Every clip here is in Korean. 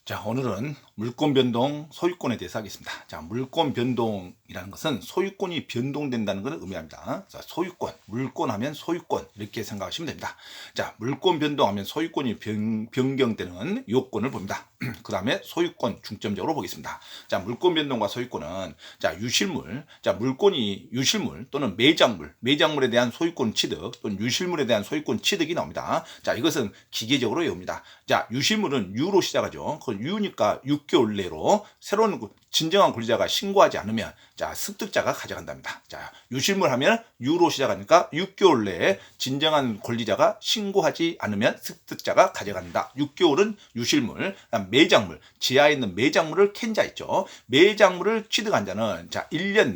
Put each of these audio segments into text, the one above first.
자, 오늘은 물권 변동, 소유권에 대해서 하겠습니다. 자, 물권 변동이라는 것은 소유권이 변동된다는 것을 의미합니다. 자, 소유권, 물권 하면 소유권 이렇게 생각하시면 됩니다. 자, 물권 변동하면 소유권이 변경되는 요건을 봅니다. 그 다음에 소유권 중점적으로 보겠습니다. 자, 물권 변동과 소유권은 자, 유실물, 자, 물권이 유실물 또는 매장물에 대한 소유권 취득 또는 유실물에 대한 소유권 취득이 나옵니다. 자, 이것은 기계적으로 외웁니다. 자, 유실물은 유로 시작하죠. 그 유니까 6개월 내로 새로운 진정한 권리자가 신고하지 않으면 자, 습득자가 가져간답니다. 자, 유실물 하면 유로 시작하니까 6개월 내에 진정한 권리자가 신고하지 않으면 습득자가 가져간다. 6개월은 유실물, 매장물, 지하에 있는 매장물을 캔 자 있죠. 매장물을 취득한 자는 자, 1년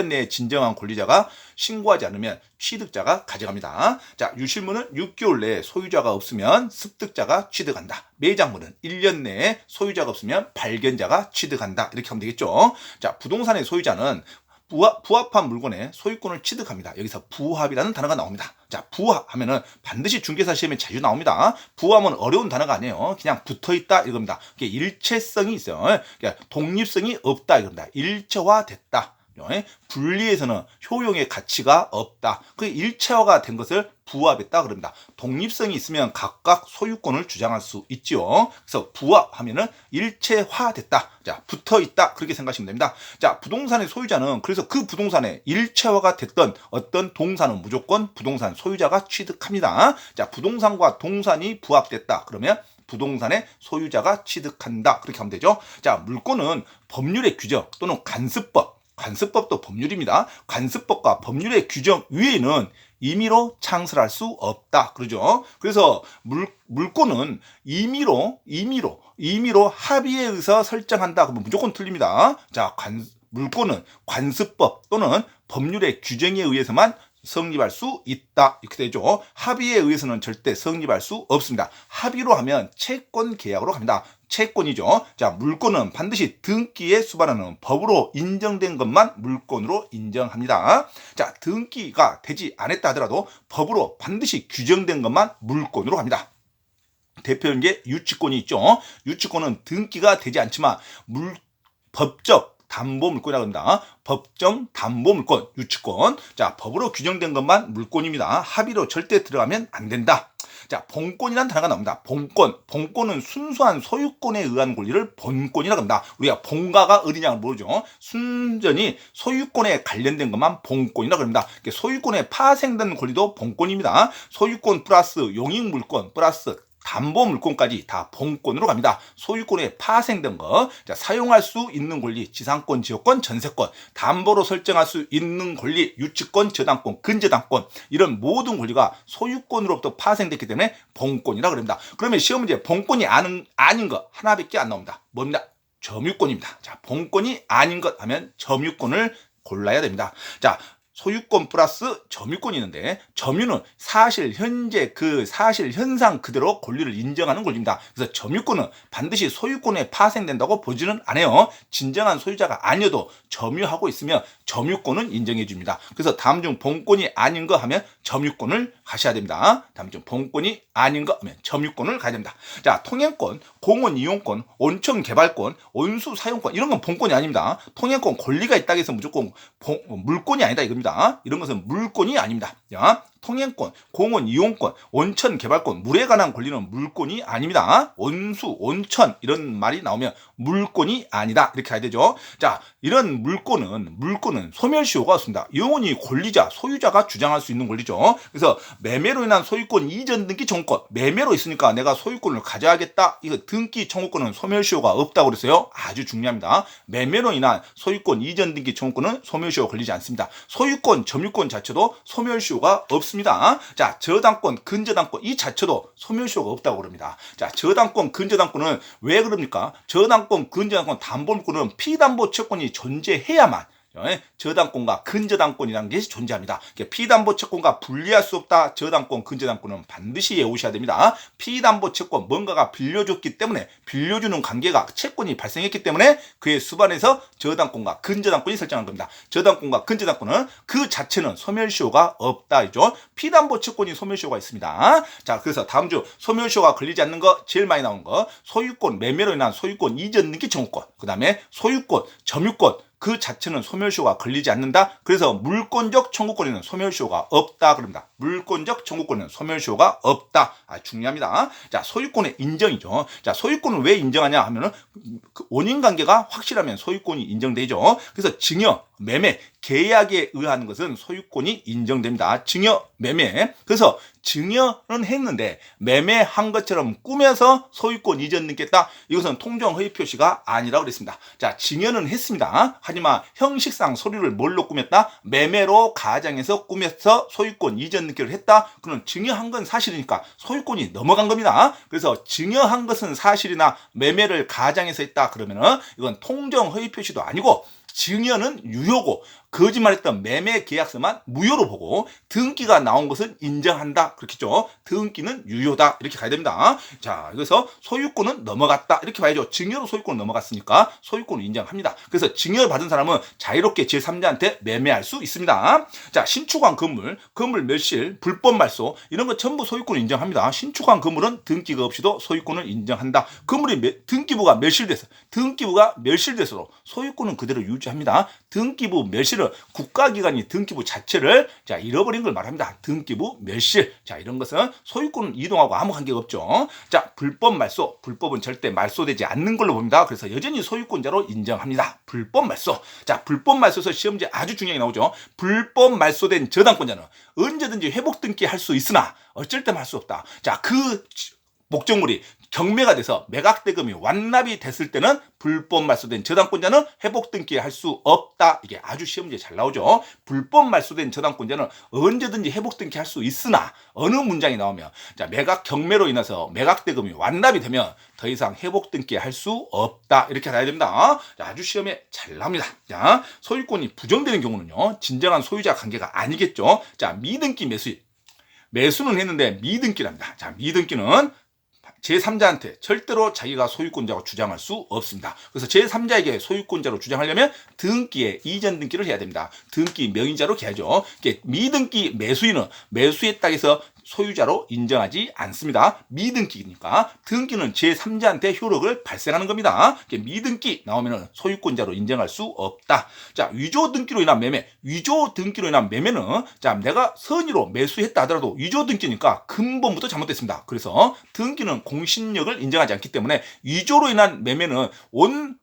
내에 진정한 권리자가 신고하지 않으면 취득자가 가져갑니다. 자, 유실물은 6개월 내에 소유자가 없으면 습득자가 취득한다. 매장물은 1년 내에 소유자가 없으면 발견자가 취득한다. 이렇게 하면 되겠죠. 자, 부동산의 소유자는 부합한 물건의 소유권을 취득합니다. 여기서 부합이라는 단어가 나옵니다. 자, 부합하면은 반드시 중개사 시험에 자주 나옵니다. 부합은 어려운 단어가 아니에요. 그냥 붙어있다 이겁니다. 일체성이 있어요. 그러니까 독립성이 없다 이겁니다. 일체화됐다. 분리해서는 효용의 가치가 없다. 그 일체화가 된 것을 부합했다 그럽니다. 독립성이 있으면 각각 소유권을 주장할 수 있죠. 그래서 부합하면은 일체화됐다. 자, 붙어있다. 그렇게 생각하시면 됩니다. 자, 부동산의 소유자는 그래서 그 부동산에 일체화가 됐던 어떤 동산은 무조건 부동산 소유자가 취득합니다. 자, 부동산과 동산이 부합됐다. 그러면 부동산의 소유자가 취득한다. 그렇게 하면 되죠. 자, 물권은 법률의 규정 또는 관습법도 법률입니다. 관습법과 법률의 규정 위에는 임의로 창설할 수 없다. 그러죠. 그래서 물권은 임의로 합의에 의해서 설정한다. 그러면 무조건 틀립니다. 자, 물권은 관습법 또는 법률의 규정에 의해서만 성립할 수 있다. 이렇게 되죠. 합의에 의해서는 절대 성립할 수 없습니다. 합의로 하면 채권 계약으로 갑니다. 채권이죠. 자, 물권은 반드시 등기에 수반하는 법으로 인정된 것만 물권으로 인정합니다. 자, 등기가 되지 않았다 하더라도 법으로 반드시 규정된 것만 물권으로 갑니다. 대표인 게 유치권이 있죠. 유치권은 등기가 되지 않지만 법적 담보물권이라고 합니다. 법정 담보물권, 유치권. 자, 법으로 규정된 것만 물권입니다. 합의로 절대 들어가면 안 된다. 자, 본권이라는 단어가 나옵니다. 본권은 순수한 소유권에 의한 권리를 본권이라고 합니다. 우리가 본가가 어디냐를 모르죠. 순전히 소유권에 관련된 것만 본권이라고 합니다. 소유권에 파생된 권리도 본권입니다. 소유권 플러스 용익물권 플러스 담보물권까지 다 본권으로 갑니다. 소유권에 파생된 거, 자, 사용할 수 있는 권리, 지상권, 지역권, 전세권, 담보로 설정할 수 있는 권리, 유치권, 저당권, 근저당권 이런 모든 권리가 소유권으로부터 파생됐기 때문에 본권이라고 합니다. 그러면 시험 문제 본권이 아닌 거 하나밖에 안 나옵니다. 뭡니다? 점유권입니다. 자, 본권이 아닌 것 하면 점유권을 골라야 됩니다. 자, 소유권 플러스 점유권이 있는데 점유는 사실 현상 그대로 권리를 인정하는 권리입니다. 그래서 점유권은 반드시 소유권에 파생된다고 보지는 않아요. 진정한 소유자가 아니어도 점유하고 있으면 점유권은 인정해 줍니다. 그래서 다음 중 본권이 아닌 거 하면 점유권을 가셔야 됩니다. 다음 중 본권이 아닌 거 하면 점유권을 가야 됩니다. 자, 통행권, 공원 이용권, 온천 개발권, 온수 사용권 이런 건 본권이 아닙니다. 통행권 권리가 있다고 해서 무조건 물권이 아니다 이겁니다. 이런 것은 물권이 아닙니다. 자, 통행권, 공원 이용권, 온천 개발권, 물에 관한 권리는 물권이 아닙니다. 온수, 온천 이런 말이 나오면 물권이 아니다 이렇게 해야 되죠. 자, 이런 물권은 소멸시효가 없습니다. 영원히 권리자, 소유자가 주장할 수 있는 권리죠. 그래서 매매로 인한 소유권 이전 등기 청구권, 매매로 있으니까 내가 소유권을 가져야겠다. 이거 등기 청구권은 소멸시효가 없다고 그랬어요. 아주 중요합니다. 매매로 인한 소유권 이전 등기 청구권은 소멸시효가 걸리지 않습니다. 소유권, 점유권 자체도 소멸시효가 없습니다. 자, 저당권, 근저당권 이 자체도 소멸시효가 없다고 그럽니다. 자, 저당권, 근저당권은 왜 그럽니까? 저당권, 근저당권, 담보물권은 피담보 채권이 존재해야만 저당권과 근저당권이라는 것이 존재합니다. 피담보 채권과 분리할 수 없다. 저당권, 근저당권은 반드시 외우셔야 됩니다. 피담보 채권 뭔가가 빌려줬기 때문에 빌려주는 관계가 채권이 발생했기 때문에 그의 수반에서 저당권과 근저당권이 설정한 겁니다. 저당권과 근저당권은 그 자체는 소멸시효가 없다이죠. 피담보 채권이 소멸시효가 있습니다. 자, 그래서 다음 주 소멸시효가 걸리지 않는 거 제일 많이 나온 거 소유권 매매로 인한 소유권 이전 등기 청구권, 그 다음에 소유권, 점유권 그 자체는 소멸시효가 걸리지 않는다. 그래서 물권적 청구권에는 소멸시효가 없다 그럽니다. 물권적 청구권에는 소멸시효가 없다. 중요합니다. 자, 소유권의 인정이죠. 자, 소유권을 왜 인정하냐 하면은 그 원인 관계가 확실하면 소유권이 인정되죠. 그래서 증여, 매매, 계약에 의한 것은 소유권이 인정됩니다. 증여, 매매. 그래서 증여는 했는데 매매한 것처럼 꾸며서 소유권 이전 등기했다. 이것은 통정 허위 표시가 아니라고 그랬습니다. 자, 증여는 했습니다. 하지만 형식상 서류를 뭘로 꾸몄다? 매매로 가장해서 꾸며서 소유권 이전 등기를 했다. 그럼 증여한 건 사실이니까 소유권이 넘어간 겁니다. 그래서 증여한 것은 사실이나 매매를 가장해서 했다 그러면은 이건 통정 허위 표시도 아니고 증여는 유효고 거짓말했던 매매 계약서만 무효로 보고 등기가 나온 것은 인정한다 그렇겠죠. 등기는 유효다 이렇게 가야 됩니다. 자, 그래서 소유권은 넘어갔다 이렇게 봐야죠. 증여로 소유권 넘어갔으니까 소유권을 인정합니다. 그래서 증여를 받은 사람은 자유롭게 제3자한테 매매할 수 있습니다. 자, 신축한 건물, 건물 멸실, 불법 말소 이런 거 전부 소유권을 인정합니다. 신축한 건물은 등기가 없이도 소유권을 인정한다. 건물이 등기부가 멸실돼서 소유권은 그대로 유지합니다. 등기부 멸실은 국가기관이 등기부 자체를 잃어버린 걸 말합니다. 등기부 멸실. 자, 이런 것은 소유권은 이동하고 아무 관계가 없죠. 자, 불법 말소. 불법은 절대 말소되지 않는 걸로 봅니다. 그래서 여전히 소유권자로 인정합니다. 불법 말소. 자, 불법 말소에서 시험지에 아주 중요하게 나오죠. 불법 말소된 저당권자는 언제든지 회복 등기할 수 있으나 어쩔 때만 할 수 없다. 자, 그 목적물이 경매가 돼서 매각대금이 완납이 됐을 때는 불법 말소된 저당권자는 회복 등기할 수 없다. 이게 아주 시험지에 잘 나오죠. 불법 말소된 저당권자는 언제든지 회복 등기할 수 있으나 어느 문장이 나오면 매각 경매로 인해서 매각대금이 완납이 되면 더 이상 회복 등기할 수 없다. 이렇게 가야 됩니다. 아주 시험에 잘 나옵니다. 자, 소유권이 부정되는 경우는요. 진정한 소유자 관계가 아니겠죠. 자, 미등기 매수는 했는데 미등기랍니다. 자, 미등기는 제3자한테 절대로 자기가 소유권자로 주장할 수 없습니다. 그래서 제3자에게 소유권자로 주장하려면 등기에 이전 등기를 해야 됩니다. 등기 명의자로 해야죠. 미등기 매수인은 매수했다고 해서 소유자로 인정하지 않습니다. 미등기니까 등기는 제3자한테 효력을 발생하는 겁니다. 미등기 나오면 소유권자로 인정할 수 없다. 자, 위조 등기로 인한 매매. 위조 등기로 인한 매매는 내가 선의로 매수했다 하더라도 위조 등기니까 근본부터 잘못됐습니다. 그래서 등기는 공신력을 인정하지 않기 때문에 위조로 인한 매매는 온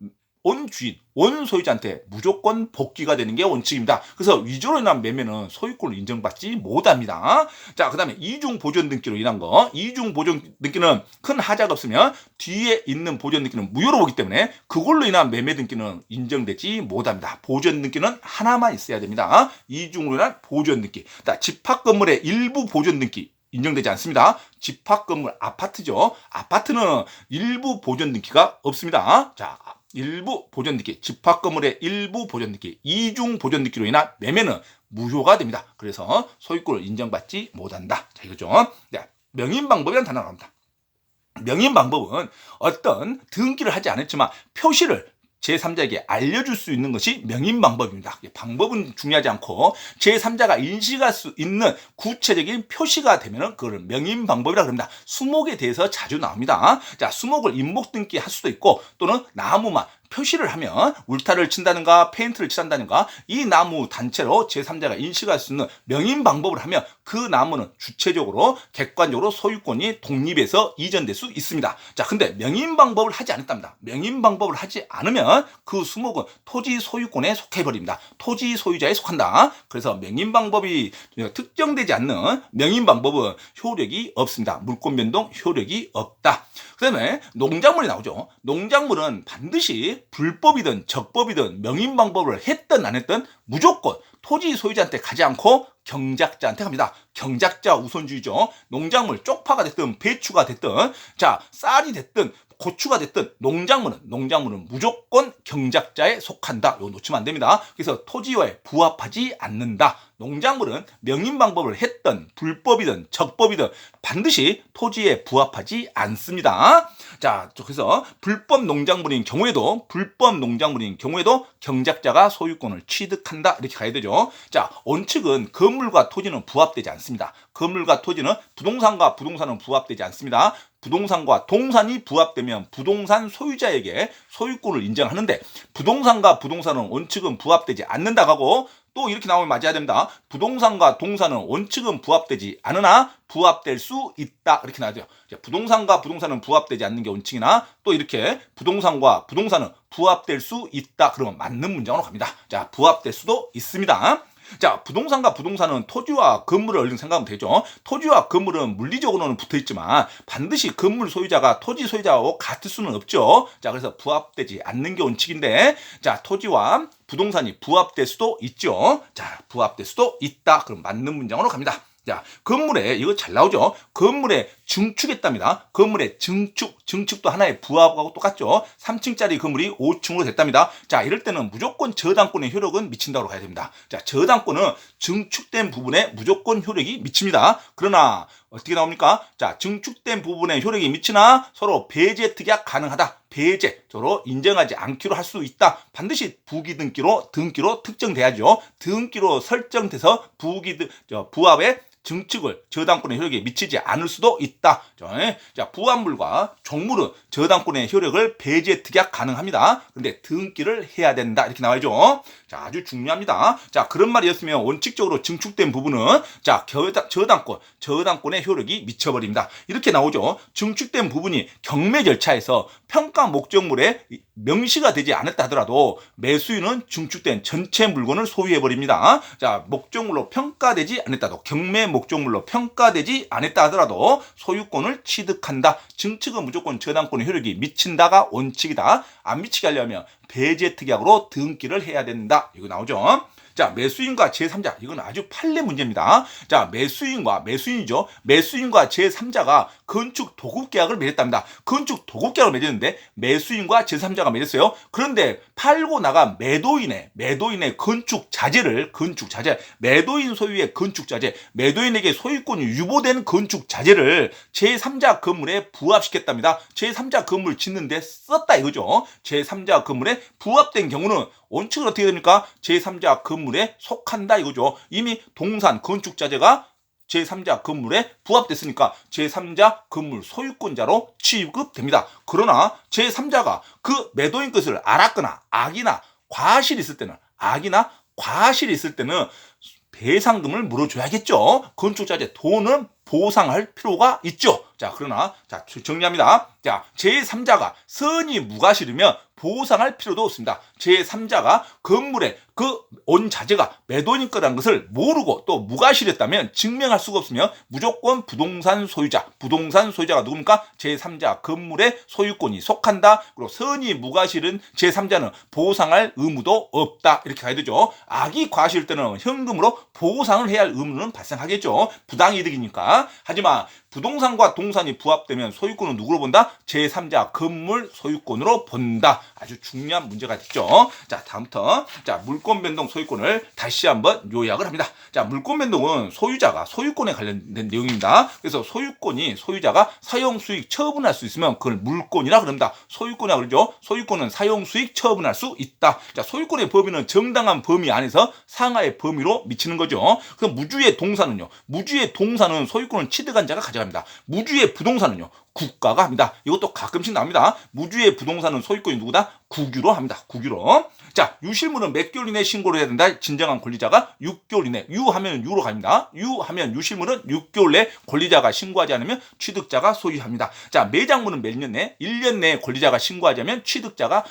주인, 원 소유자한테 무조건 복귀가 되는 게 원칙입니다. 그래서 위조로 인한 매매는 소유권을 인정받지 못합니다. 자, 그 다음에 이중 보존 등기로 인한 거. 이중 보존 등기는 큰 하자가 없으면 뒤에 있는 보존 등기는 무효로 보기 때문에 그걸로 인한 매매 등기는 인정되지 못합니다. 보존 등기는 하나만 있어야 됩니다. 이중으로 인한 보존 등기. 자, 집합 건물의 일부 보존 등기. 인정되지 않습니다. 집합 건물 아파트죠. 아파트는 일부 보존 등기가 없습니다. 자, 일부 보존 등기, 집합 건물의 일부 보존 등기, 이중 보존 등기로 인한 매매는 무효가 됩니다. 그래서 소유권을 인정받지 못한다. 자, 이거죠. 네, 명인 방법이라는 단어가 나옵니다. 명인 방법은 어떤 등기를 하지 않았지만 표시를 제3자에게 알려줄 수 있는 것이 명인 방법입니다. 방법은 중요하지 않고 제3자가 인식할 수 있는 구체적인 표시가 되면 그걸 명인 방법이라고 합니다. 수목에 대해서 자주 나옵니다. 자, 수목을 인목 등기할 수도 있고 또는 나무만 표시를 하면 울타리를 친다든가 페인트를 칠한다든가 이 나무 단체로 제3자가 인식할 수 있는 명인 방법을 하면 그 나무는 주체적으로 객관적으로 소유권이 독립해서 이전될 수 있습니다. 자, 근데 명인 방법을 하지 않았답니다. 명인 방법을 하지 않으면 그 수목은 토지 소유권에 속해버립니다. 토지 소유자에 속한다. 그래서 명인 방법이 특정되지 않는 명인 방법은 효력이 없습니다. 물권 변동 효력이 없다. 그 다음에 농작물이 나오죠. 농작물은 반드시 불법이든 적법이든 명인 방법을 했든 안 했든 무조건 토지 소유자한테 가지 않고 경작자한테 갑니다. 경작자 우선주의죠. 농작물 쪽파가 됐든 배추가 됐든 자 쌀이 됐든 고추가 됐든 농작물은 무조건 경작자에 속한다. 이거 놓치면 안 됩니다. 그래서 토지와에 부합하지 않는다. 농작물은 명인 방법을 했던 불법이든 적법이든 반드시 토지에 부합하지 않습니다. 자, 그래서 불법 농작물인 경우에도 경작자가 소유권을 취득한다. 이렇게 가야 되죠. 자, 원칙은 건물과 토지는 부합되지 않습니다. 건물과 토지는 부동산과 부동산은 부합되지 않습니다. 부동산과 동산이 부합되면 부동산 소유자에게 소유권을 인정하는데 부동산과 부동산은 원칙은 부합되지 않는다고 하고 또 이렇게 나오면 맞아야 됩니다. 부동산과 동산은 원칙은 부합되지 않으나 부합될 수 있다. 이렇게 나와야 돼요. 부동산과 부동산은 부합되지 않는 게 원칙이나 또 이렇게 부동산과 부동산은 부합될 수 있다. 그러면 맞는 문장으로 갑니다. 자, 부합될 수도 있습니다. 자, 부동산과 부동산은 토지와 건물을 얼른 생각하면 되죠. 토지와 건물은 물리적으로는 붙어있지만 반드시 건물 소유자가 토지 소유자하고 같을 수는 없죠. 자, 그래서 부합되지 않는 게 원칙인데 자, 토지와 부동산이 부합될 수도 있죠. 자, 부합될 수도 있다. 그럼 맞는 문장으로 갑니다. 자, 건물에 이거 잘 나오죠. 건물에 증축했답니다. 건물의 증축도 하나의 부합하고 똑같죠. 3층짜리 건물이 5층으로 됐답니다. 자, 이럴 때는 무조건 저당권의 효력은 미친다고 가야 됩니다. 자, 저당권은 증축된 부분에 무조건 효력이 미칩니다. 그러나 어떻게 나옵니까? 자, 증축된 부분에 효력이 미치나 서로 배제 특약 가능하다. 배제, 서로 인정하지 않기로 할 수 있다. 반드시 등기로 특정돼야죠. 등기로 설정돼서 부합의 증축을 저당권의 효력에 미치지 않을 수도 있다. 자, 부합물과 종물은 저당권의 효력을 배제 특약 가능합니다. 근데 등기를 해야 된다. 이렇게 나와야죠. 자, 아주 중요합니다. 자, 그런 말이었으면 원칙적으로 증축된 부분은 자, 저당권의 효력이 미쳐버립니다. 이렇게 나오죠. 증축된 부분이 경매 절차에서 평가 목적물에 명시가 되지 않았다 하더라도 매수인은 증축된 전체 물건을 소유해버립니다. 자, 목적물로 평가되지 않았다도 경매 목적물로 평가되지 않았다 하더라도 소유권을 취득한다. 증축은 무조건 저당권의 효력이 미친다가 원칙이다. 안 미치게 하려면 배제 특약으로 등기를 해야 된다. 이거 나오죠. 자, 매수인과 제3자. 이건 아주 판례 문제입니다. 자, 매수인과 제3자가 건축 도급 계약을 맺었답니다. 건축 도급 계약을 맺었는데 매수인과 제3자가 맺었어요. 그런데 팔고 나간 매도인의 건축 자재, 매도인 소유의 건축 자재, 매도인에게 소유권이 유보된 건축 자재를 제3자 건물에 부합시켰답니다. 제3자 건물 짓는데 썼다 이거죠. 제3자 건물에 부합된 경우는 원칙은 어떻게 됩니까? 제3자 건물에 속한다 이거죠. 이미 동산 건축 자재가 제3자 건물에 부합됐으니까 제3자 건물 소유권자로 취급됩니다. 그러나 제3자가 그 매도인 것을 알았거나 악이나 과실이 있을 때는 배상금을 물어줘야겠죠. 건축자재 돈은 보상할 필요가 있죠. 자, 그러나 자, 정리합니다. 자, 제3자가 선이 무과실이면 보상할 필요도 없습니다. 제3자가 건물에 그 온 자재가 매도인 거라는 것을 모르고 또 무과실했다면 증명할 수가 없으면 무조건 부동산 소유자가 누굽니까? 제3자 건물의 소유권이 속한다. 그리고 선이 무과실은 제3자는 보상할 의무도 없다. 이렇게 가야 되죠. 악이 과실 때는 현금으로 보상을 해야 할 의무는 발생하겠죠. 부당이득이니까. 하지만 부동산과 동산이 부합되면 소유권은 누구로 본다? 제3자 건물 소유권으로 본다. 아주 중요한 문제가 있죠. 자, 다음부터 자, 물권 변동 소유권을 다시 한번 요약을 합니다. 자, 물권 변동은 소유권에 관련된 내용입니다. 그래서 소유자가 사용 수익 처분할 수 있으면 그걸 물권이라 그럽니다. 소유권이라 그러죠. 소유권은 사용 수익 처분할 수 있다. 자, 소유권의 범위는 정당한 범위 안에서 상하의 범위로 미치는 거죠. 그럼 무주의 동산은 소유권을 취득한 자가 가져갑니다. 무주의 부동산은요, 국가가 합니다. 이것도 가끔씩 나옵니다. 무주의 부동산은 소유권이 누구다? 국유로 합니다. 국유로. 자, 유실물은 몇 개월 이내에 신고를 해야 된다? 진정한 권리자가 6개월 이내. 유하면 유로 갑니다. 유하면 유실물은 6개월 내 권리자가 신고하지 않으면 취득자가 소유합니다. 자, 매장물은 몇 년 내? 1년 내에 권리자가 신고하지 않으면 취득자가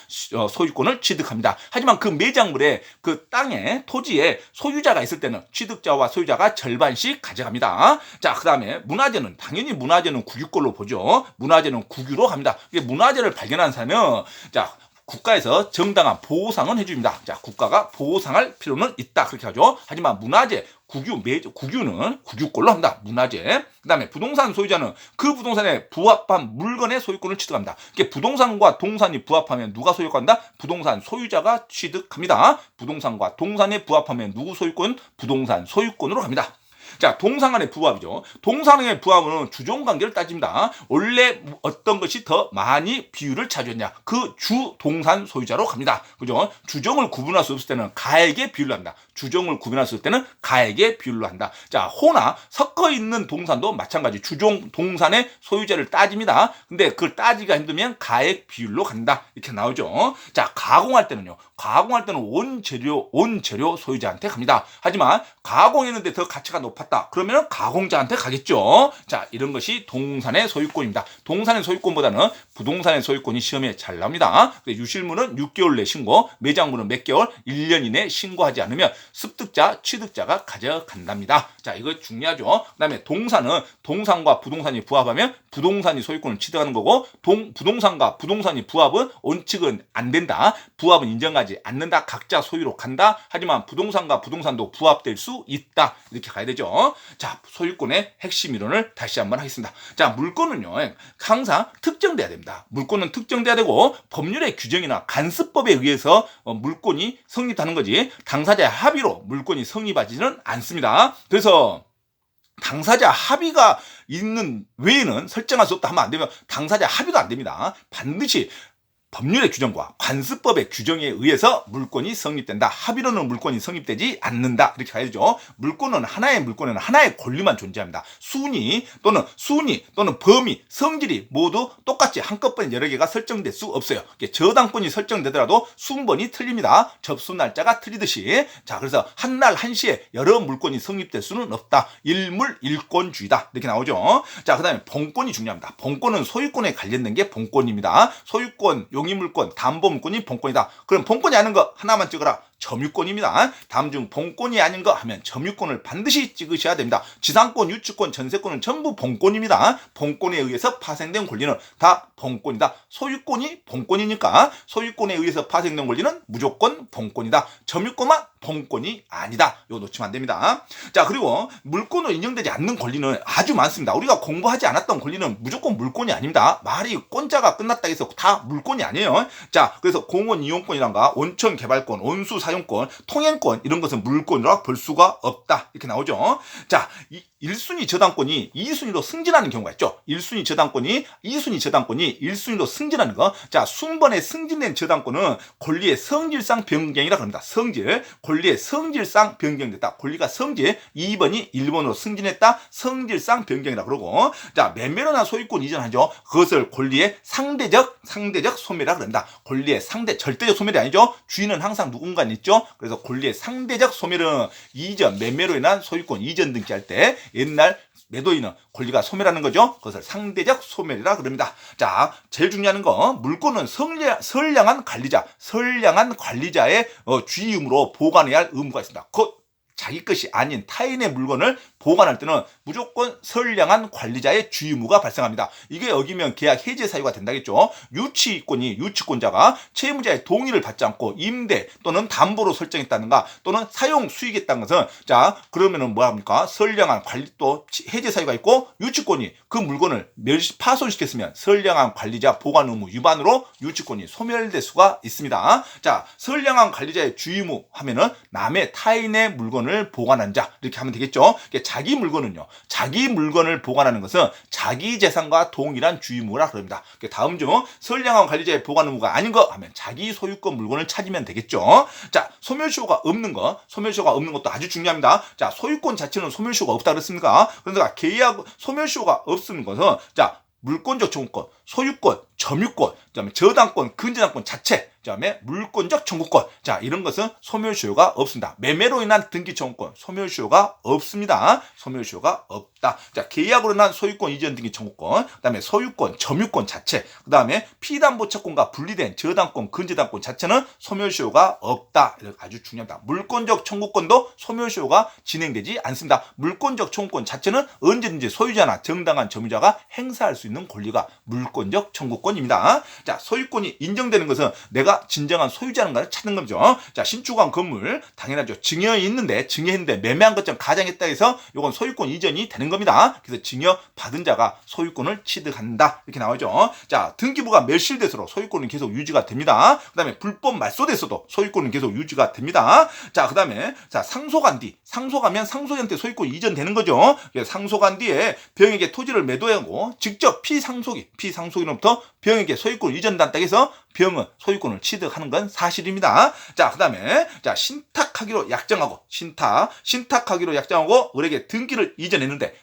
소유권을 취득합니다. 하지만 그 매장물에 그 땅에 토지에 소유자가 있을 때는 취득자와 소유자가 절반씩 가져갑니다. 자, 그 다음에 문화재는 당연히 문화재는 국유권로 보죠. 문화재는 국유로 갑니다. 문화재를 발견한 사람은 자, 국가에서 정당한 보상은 해줍니다. 자, 국가가 보상할 필요는 있다. 그렇게 하죠. 하지만 문화재, 국유는 국유권로 합니다. 문화재. 그 다음에 부동산 소유자는 그 부동산에 부합한 물건의 소유권을 취득합니다. 이게 부동산과 동산이 부합하면 누가 소유권한다? 부동산 소유자가 취득합니다. 부동산과 동산에 부합하면 누구 소유권? 부동산 소유권으로 갑니다. 자, 동상 간의 부합이죠. 동상 간의 부합은 주종관계를 따집니다. 원래 어떤 것이 더 많이 비율을 차지했냐, 그 주 동산 소유자로 갑니다. 그죠? 주종을 구분할 수 없을 때는 가액의 비율로 합니다. 주종을 구분할 수 없을 때는 가액의 비율로 한다. 자, 호나 섞어 있는 동산도 마찬가지 주종 동산의 소유자를 따집니다. 근데 그걸 따지기가 힘들면 가액 비율로 간다. 이렇게 나오죠. 자, 가공할 때는요. 가공할 때는 원재료 소유자한테 갑니다. 하지만 가공했는데 더 가치가 높았다. 그러면 가공자한테 가겠죠. 자, 이런 것이 동산의 소유권입니다. 동산의 소유권보다는 부동산의 소유권이 시험에 잘 나옵니다. 유실물은 6개월 내 신고, 매장물은 몇 개월, 1년 이내 신고하지 않으면 습득자, 취득자가 가져간답니다. 자, 이거 중요하죠. 그 다음에 동산은 동산과 부동산이 부합하면 부동산이 소유권을 취득하는 거고, 부동산과 부동산이 부합은 원칙은 안 된다. 부합은 인정하지 않는다. 각자 소유로 간다. 하지만 부동산과 부동산도 부합될 수 있다. 이렇게 가야 되죠. 자, 소유권의 핵심 이론을 다시 한번 하겠습니다. 자, 물권은요, 항상 특정돼야 됩니다. 물권은 특정돼야 되고, 법률의 규정이나 간습법에 의해서 물권이 성립하는 거지, 당사자의 합의로 물권이 성립하지는 않습니다. 그래서 당사자 합의가 있는 외에는 설정할 수 없다 하면 안 되면 당사자 합의가 안 됩니다. 반드시 법률의 규정과 관습법의 규정에 의해서 물권이 성립된다. 합의로는 물권이 성립되지 않는다. 이렇게 가야죠. 물권은 하나의 권리만 존재합니다. 순위 또는 범위, 성질이 모두 똑같이 한꺼번에 여러 개가 설정될 수 없어요. 저당권이 설정되더라도 순번이 틀립니다. 접수 날짜가 틀리듯이. 자, 그래서 한날 한시에 여러 물권이 성립될 수는 없다. 일물일권주의다. 이렇게 나오죠. 자, 그 다음에 본권이 중요합니다. 본권은 소유권에 관련된 게 본권입니다. 소유권, 용의물권, 담보물권이 본권이다. 그럼 본권이 아닌 거 하나만 찍어라. 점유권입니다. 다음 중 본권이 아닌 거 하면 점유권을 반드시 찍으셔야 됩니다. 지상권, 유치권, 전세권은 전부 본권입니다. 본권에 의해서 파생된 권리는 다 본권이다. 소유권이 본권이니까 소유권에 의해서 파생된 권리는 무조건 본권이다. 점유권만 본권이 아니다. 이거 놓치면 안 됩니다. 자, 그리고 물권으로 인정되지 않는 권리는 아주 많습니다. 우리가 공부하지 않았던 권리는 무조건 물권이 아닙니다. 말이 권자가 끝났다 해서 다 물권이 아니에요. 자, 그래서 공원 이용권이란가 온천 개발권, 온수 사용권, 통행권 이런 것은 물권이라 볼 수가 없다. 이렇게 나오죠. 자, 1순위 저당권이 2순위로 승진하는 경우가 있죠. 1순위 저당권이 2순위 저당권이 1순위로 승진하는 거. 자, 순번에 승진된 저당권은 권리의 성질상 변경이라 그럽니다. 권리의 성질상 변경됐다. 권리가 성질, 2번이 1번으로 승진했다. 성질상 변경이라 그러고, 자, 매매로나 소유권 이전하죠. 그것을 권리의 상대적 소멸이라 그럽니다. 권리의 절대적 소멸이 아니죠. 주인은 항상 누군가 있죠. 그래서 권리의 상대적 소멸은 이전, 매매로 인한 소유권 이전 등기할 때 옛날 매도인은 권리가 소멸하는 거죠. 그것을 상대적 소멸이라 그럽니다. 자, 제일 중요한 거, 물권은 선량한 관리자의 주의의무로 보관해야 할 의무가 있습니다. 자기 것이 아닌 타인의 물건을 보관할 때는 무조건 선량한 관리자의 주의무가 발생합니다. 이게 어기면 계약 해지 사유가 된다겠죠. 유치권자가 채무자의 동의를 받지 않고 임대 또는 담보로 설정했다든가 또는 사용 수익했다는 것은, 자, 그러면은 뭐합니까? 선량한 관리, 또 해지 사유가 있고, 유치권이 그 물건을 파손시켰으면 선량한 관리자 보관 의무 위반으로 유치권이 소멸될 수가 있습니다. 자, 선량한 관리자의 주의무 하면은 타인의 물건을 보관한 자, 이렇게 하면 되겠죠. 자기 물건을 보관하는 것은 자기 재산과 동일한 주의무라 그럽니다. 다음 중 선량한 관리자의 보관 의무가 아닌 거 하면 자기 소유권 물건을 찾으면 되겠죠. 자, 소멸시효가 없는 것도 아주 중요합니다. 자, 소유권 자체는 소멸시효가 없다 그랬습니까? 그러니까 계약 소멸시효가 없는 것은, 자, 물권적 청구권, 소유권, 점유권, 그다음에 저당권, 근저당권 자체, 그다음에 물권적 청구권. 자, 이런 것은 소멸시효가 없습니다. 매매로 인한 등기 청구권, 소멸시효가 없습니다. 소멸시효가 없다. 자, 계약으로 인한 소유권 이전 등기 청구권, 그다음에 소유권, 점유권 자체, 그다음에 피담보 채권과 분리된 저당권, 근저당권 자체는 소멸시효가 없다. 이렇게 아주 중요합니다. 물권적 청구권도 소멸시효가 진행되지 않습니다. 물권적 청구권 자체는 언제든지 소유자나 정당한 점유자가 행사할 수 있는 권리가 물권적 청구권입니다. 자, 소유권이 인정되는 것은 내가 진정한 소유자인가를 찾는 거죠. 자, 신축한 건물 당연하죠. 증여했는데 매매한 것처럼 가장했다 해서 이건 소유권 이전이 되는 겁니다. 그래서 증여 받은 자가 소유권을 취득한다 이렇게 나오죠. 자, 등기부가 멸실돼서도 소유권은 계속 유지가 됩니다. 그다음에 불법 말소돼서도 소유권은 계속 유지가 됩니다. 자, 그다음에 상속한 뒤 상속하면 상속인한테 소유권 이전되는 거죠. 상속한 뒤에 병에게 토지를 매도하고 직접 피상속인으로부터 병에게 소유권 이전한다 해서 병은 소유권을 취득하는 건 사실입니다. 자, 그다음에 신탁하기로 약정하고 신탁하기로 약정하고 을에게 등기를 이전했는데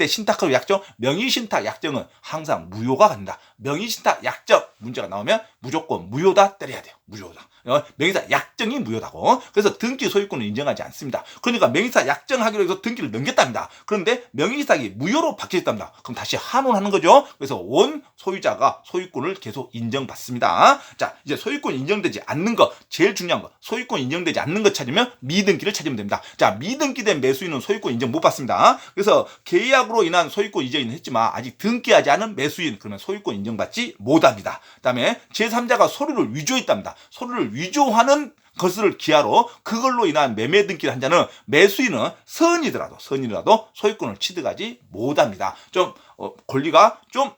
신탁하기로 약정, 명의신탁 약정은 항상 무효가 된다. 명의신탁 약정 문제가 나오면 무조건 무효다 때려야 돼요. 무효다. 명의사 약정이 무효다고. 그래서 등기 소유권을 인정하지 않습니다. 그러니까 명의사 약정하기로 해서 등기를 넘겼답니다. 그런데 명의사기 무효로 바뀌었답니다. 그럼 다시 환원하는 거죠. 그래서 원 소유자가 소유권을 계속 인정받습니다. 자, 이제 소유권 인정되지 않는 거, 제일 중요한 거, 소유권 인정되지 않는 거 찾으면 미등기를 찾으면 됩니다. 자, 미등기된 매수인은 소유권 인정 못 받습니다. 그래서 계약으로 인한 소유권 이전은 했지만 아직 등기하지 않은 매수인, 그러면 소유권 인정받지 못합니다. 그다음에 제3자가 서류를 위조했답니다. 서류를 위조하는 것을 기하로 그걸로 인한 매매 등기를 한 자는 매수인은 선이더라도 소유권을 취득하지 못합니다. 좀 권리가 좀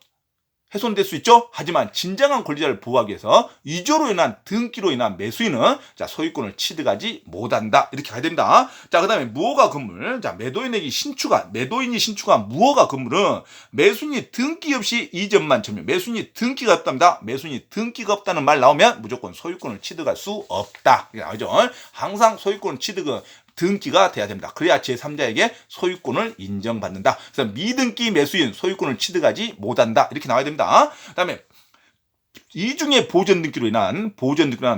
훼손될 수 있죠. 하지만 진정한 권리자를 보호하기 위해서 위조로 인한 등기로 인한 매수인은 소유권을 취득하지 못한다. 이렇게 가야 됩니다. 자, 그다음에 무허가 건물. 자, 매도인이 신축한 무허가 건물은 매수인이 등기 없이 이전만 점유. 매수인이 등기가 없답니다. 매수인이 등기가 없다는 말 나오면 무조건 소유권을 취득할 수 없다. 이게 나오죠. 항상 소유권 취득은 등기가 돼야 됩니다. 그래야 제3자에게 소유권을 인정받는다. 그래서 미등기 매수인 소유권을 취득하지 못한다. 이렇게 나와야 됩니다. 그다음에 이중의 보존등기로 인한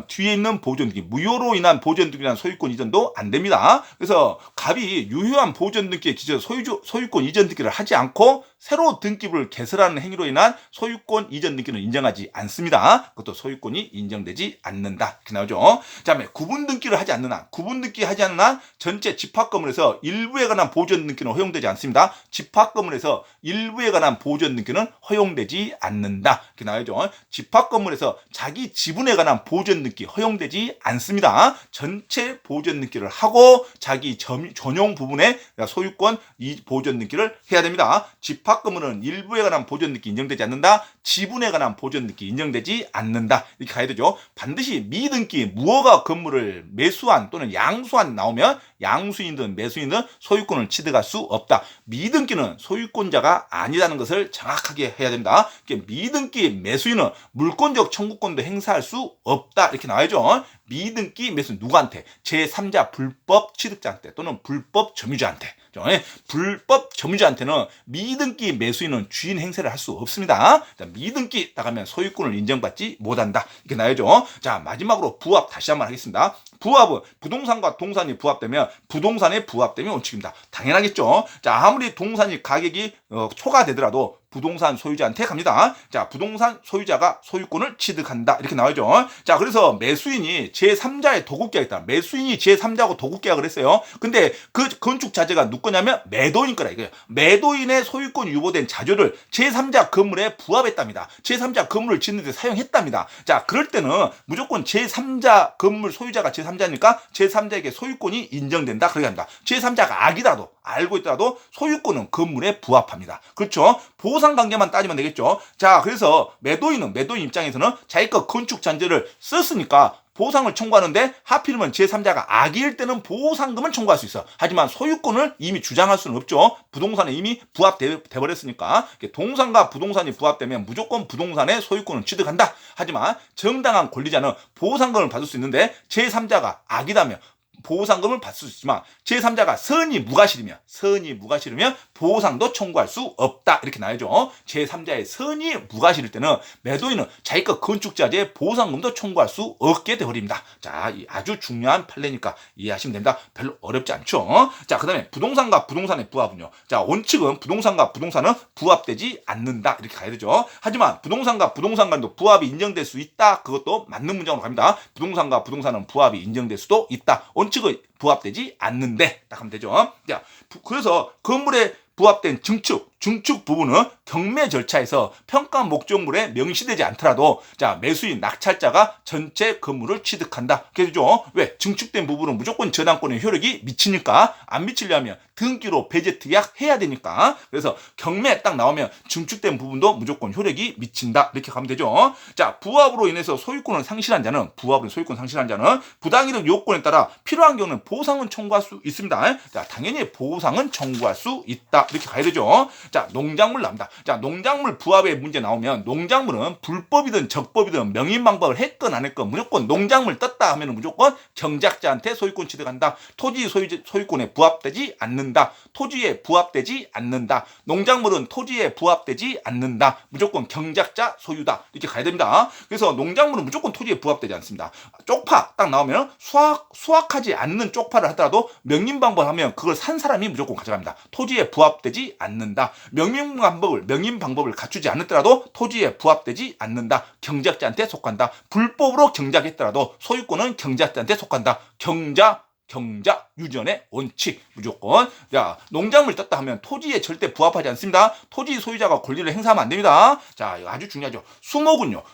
뒤에 있는 보존등기, 무효로 인한 보존등기로 인한 소유권 이전도 안 됩니다. 그래서 갑이 유효한 보존등기에 기재해서 소유권 이전 등기를 하지 않고 새로 등기부를 개설하는 행위로 인한 소유권 이전 등기는 인정하지 않습니다. 그것도 소유권이 인정되지 않는다. 이렇게 나오죠. 그다음에 구분등기를 하지 않는 한 전체 집합건물에서 일부에 관한 보존등기는 허용되지 않습니다. 집합건물에서 일부에 관한 보존등기는 허용되지 않는다. 이렇게 나오죠. 집합건물에서 자기 지분에 관한 보존등기 허용되지 않습니다. 전체 보존등기를 하고 자기 전용 부분에 소유권 보존등기를 해야 됩니다. 집합건물은 일부에 관한 보존등기 인정되지 않는다. 지분에 관한 보존등기 인정되지 않는다. 이렇게 가야 되죠. 반드시 미등기 무허가 건물을 매수한 또는 양수한 나오면 양수인든 매수인든 소유권을 취득할 수 없다. 미등기는 소유권자가 아니라는 것을 정확하게 해야 됩니다. 미등기 매수인은 물권적 청구권도 행사할 수 없다. 이렇게 나와야죠. 미등기 매수인 누구한테? 제3자 불법 취득자한테 또는 불법 점유자한테. 불법 점유자한테는 미등기 매수인은 주인 행세를 할 수 없습니다. 미등기 나가면 소유권을 인정받지 못한다. 이렇게 나와야죠. 자, 마지막으로 부합 다시 한번 하겠습니다. 부합은 부동산과 동산이 부합되면 부동산에 부합되면 원칙입니다. 당연하겠죠. 자, 아무리 동산이 가격이 초과되더라도 부동산 소유자한테 갑니다. 자, 부동산 소유자가 소유권을 취득한다. 이렇게 나오죠. 자, 그래서 매수인이 제3자의 도급계약이다. 매수인이 제3자하고 도급계약을 했어요. 근데 그 건축 자재가 누구 거냐면 매도인 거라 이거예요. 매도인의 소유권 유보된 자료를 제3자 건물에 부합했답니다. 제3자 건물을 짓는 데 사용했답니다. 자, 그럴 때는 무조건 제3자 건물 소유자가 제3자니까 제3자에게 소유권이 인정된다. 그렇게 합니다. 제3자가 알고 있더라도 소유권은 건물에 부합합니다. 그렇죠? 보상관계만 따지면 되겠죠. 자, 그래서 매도인 입장에서는 자기 거 건축 잔재를 썼으니까 보상을 청구하는데 하필이면 제3자가 악의일 때는 보상금을 청구할 수 있어. 하지만 소유권을 이미 주장할 수는 없죠. 부동산에 이미 부합돼 버렸으니까. 동산과 부동산이 부합되면 무조건 부동산의 소유권을 취득한다. 하지만 정당한 권리자는 보상금을 받을 수 있는데 제3자가 악이다면 보상금을 받을 수 있지만 제3자가 선이 무과실이면 보상도 청구할 수 없다. 이렇게 나와야죠. 제3자의 선이 무과실일 때는 매도인은 자기 거 건축자재의 보상금도 청구할 수 없게 되어버립니다. 자, 아주 중요한 판례니까 이해하시면 됩니다. 별로 어렵지 않죠. 자, 그 다음에 부동산과 부동산의 부합은요. 자, 원칙은 부동산과 부동산은 부합되지 않는다. 이렇게 가야 되죠. 하지만 부동산과 부동산 간도 부합이 인정될 수 있다. 그것도 맞는 문장으로 갑니다. 부동산과 부동산은 부합이 인정될 수도 있다. 원칙은 부합되지 않는데 딱 하면 되죠. 자, 그래서 건물에 부합된 증축 중축 부분은 경매 절차에서 평가 목적물에 명시되지 않더라도 자 매수인 낙찰자가 전체 건물을 취득한다. 그죠? 왜? 증축된 부분은 무조건 저당권의 효력이 미치니까 안 미치려면 등기로 배제 특약 해야 되니까 그래서 경매 딱 나오면 증축된 부분도 무조건 효력이 미친다. 이렇게 가면 되죠. 자 부합으로 인해서 소유권을 상실한 자는 부당이득 요건에 따라 필요한 경우는 보상은 청구할 수 있습니다. 자 당연히 보상은 청구할 수 있다. 이렇게 가야 되죠. 자 농작물 나옵니다. 자 농작물 부합의 문제 나오면 농작물은 불법이든 적법이든 명인 방법을 했건 안 했건 무조건 농작물 떴다 하면 무조건 경작자한테 소유권 취득한다. 토지 소유권에 부합되지 않는다. 토지에 부합되지 않는다. 농작물은 토지에 부합되지 않는다. 무조건 경작자 소유다. 이렇게 가야 됩니다. 그래서 농작물은 무조건 토지에 부합되지 않습니다. 쪽파 딱 나오면 수확하지 않는 쪽파를 하더라도 명인 방법을 하면 그걸 산 사람이 무조건 가져갑니다. 토지에 부합되지 않는다. 명인 방법을 갖추지 않았더라도 토지에 부합되지 않는다. 경작자한테 속한다. 불법으로 경작했더라도 소유권은 경작자한테 속한다. 경작 유전의 원칙 무조건. 자 농작물 떴다 하면 토지에 절대 부합하지 않습니다. 토지 소유자가 권리를 행사하면 안 됩니다. 자 이거 아주 중요하죠.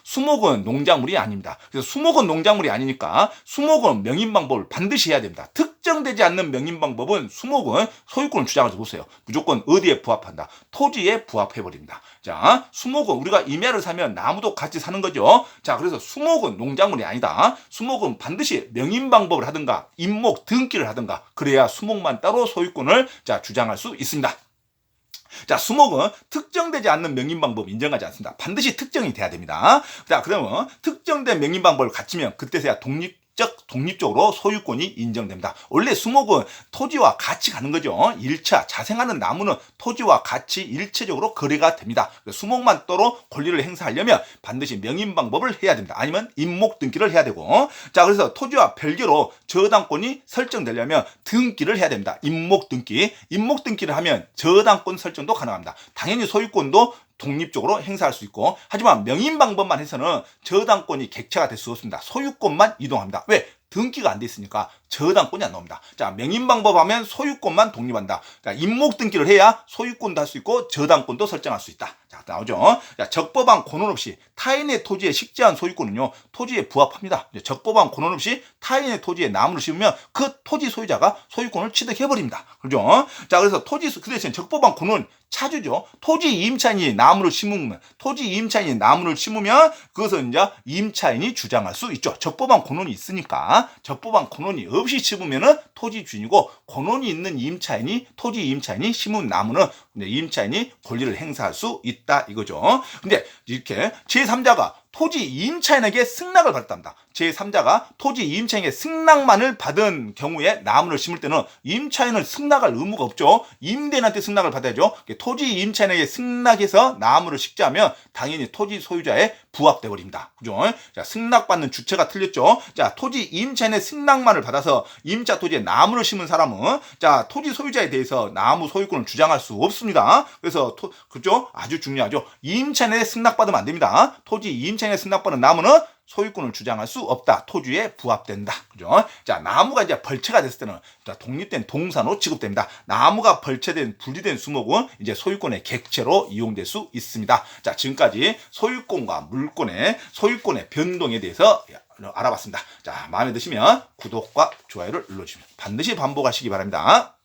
수목은 농작물이 아닙니다. 그래서 수목은 농작물이 아니니까 수목은 명인 방법을 반드시 해야 됩니다. 특정되지 않는 명인 방법은 수목은 소유권을 주장하지 못해요. 무조건 어디에 부합한다? 토지에 부합해버립니다. 자 수목은 우리가 임야를 사면 나무도 같이 사는 거죠. 자 그래서 수목은 농작물이 아니다. 수목은 반드시 명인 방법을 하든가 임목 등기를 하든가 그래야 수목만 따로 소유권을 자 주장할 수 있습니다. 자 수목은 특정되지 않는 명인 방법 인정하지 않습니다. 반드시 특정이 돼야 됩니다. 자 그러면 특정된 명인 방법을 갖추면 그때서야 독립적으로 소유권이 인정됩니다. 원래 수목은 토지와 같이 가는 거죠. 1차 자생하는 나무는 토지와 같이 일체적으로 거래가 됩니다. 수목만 따로 권리를 행사하려면 반드시 명인 방법을 해야 됩니다. 아니면 임목 등기를 해야 되고 자 그래서 토지와 별개로 저당권이 설정되려면 등기를 해야 됩니다. 임목 등기를 하면 저당권 설정도 가능합니다. 당연히 소유권도 독립적으로 행사할 수 있고 하지만 명인 방법만 해서는 저당권이 객체가 될 수 없습니다. 소유권만 이동합니다. 왜? 등기가 안 돼 있으니까 저당권이 안 나옵니다. 자, 명인 방법 하면 소유권만 독립한다. 자, 임목 등기를 해야 소유권도 할 수 있고 저당권도 설정할 수 있다. 자, 나오죠. 자, 적법한 권한 없이 타인의 토지에 식재한 소유권은요, 토지에 부합합니다. 적법한 권한 없이 타인의 토지에 나무를 심으면 그 토지 소유자가 소유권을 취득해버립니다. 그죠? 자, 그래서 그 대신 적법한 권한 차주죠. 토지 임차인이 나무를 심으면 그것은 이제 임차인이 주장할 수 있죠. 적법한 권한이 있으니까 적법한 권한이 없이 심으면은 토지 주인이고 권한이 있는 토지 임차인이 심은 나무는 임차인이 권리를 행사할 수 있다 이거죠. 근데 이렇게 제3자가 토지 임차인에게 승낙을 받았답니다. 제3자가 토지 임차인에게 승낙만을 받은 경우에 나무를 심을 때는 임차인은 승낙할 의무가 없죠. 임대인한테 승낙을 받아야죠. 토지 임차인에게 승낙해서 나무를 식재하면 당연히 토지 소유자에 부합돼 버립니다. 그죠? 자, 승낙받는 주체가 틀렸죠. 자, 토지 임차인의 승낙만을 받아서 임차 토지에 나무를 심은 사람은 자, 토지 소유자에 대해서 나무 소유권을 주장할 수 없습니다. 그래서 그죠? 아주 중요하죠. 임차인의 승낙받으면 안 됩니다. 토지 임차인의 승낙받은 나무는 소유권을 주장할 수 없다. 토지에 부합된다. 그죠? 자, 나무가 이제 벌채가 됐을 때는 독립된 동산으로 취급됩니다. 나무가 벌채된 분리된 수목은 이제 소유권의 객체로 이용될 수 있습니다. 자, 지금까지 소유권과 물권의 변동에 대해서 알아봤습니다. 자, 마음에 드시면 구독과 좋아요를 눌러주시면 반드시 반복하시기 바랍니다.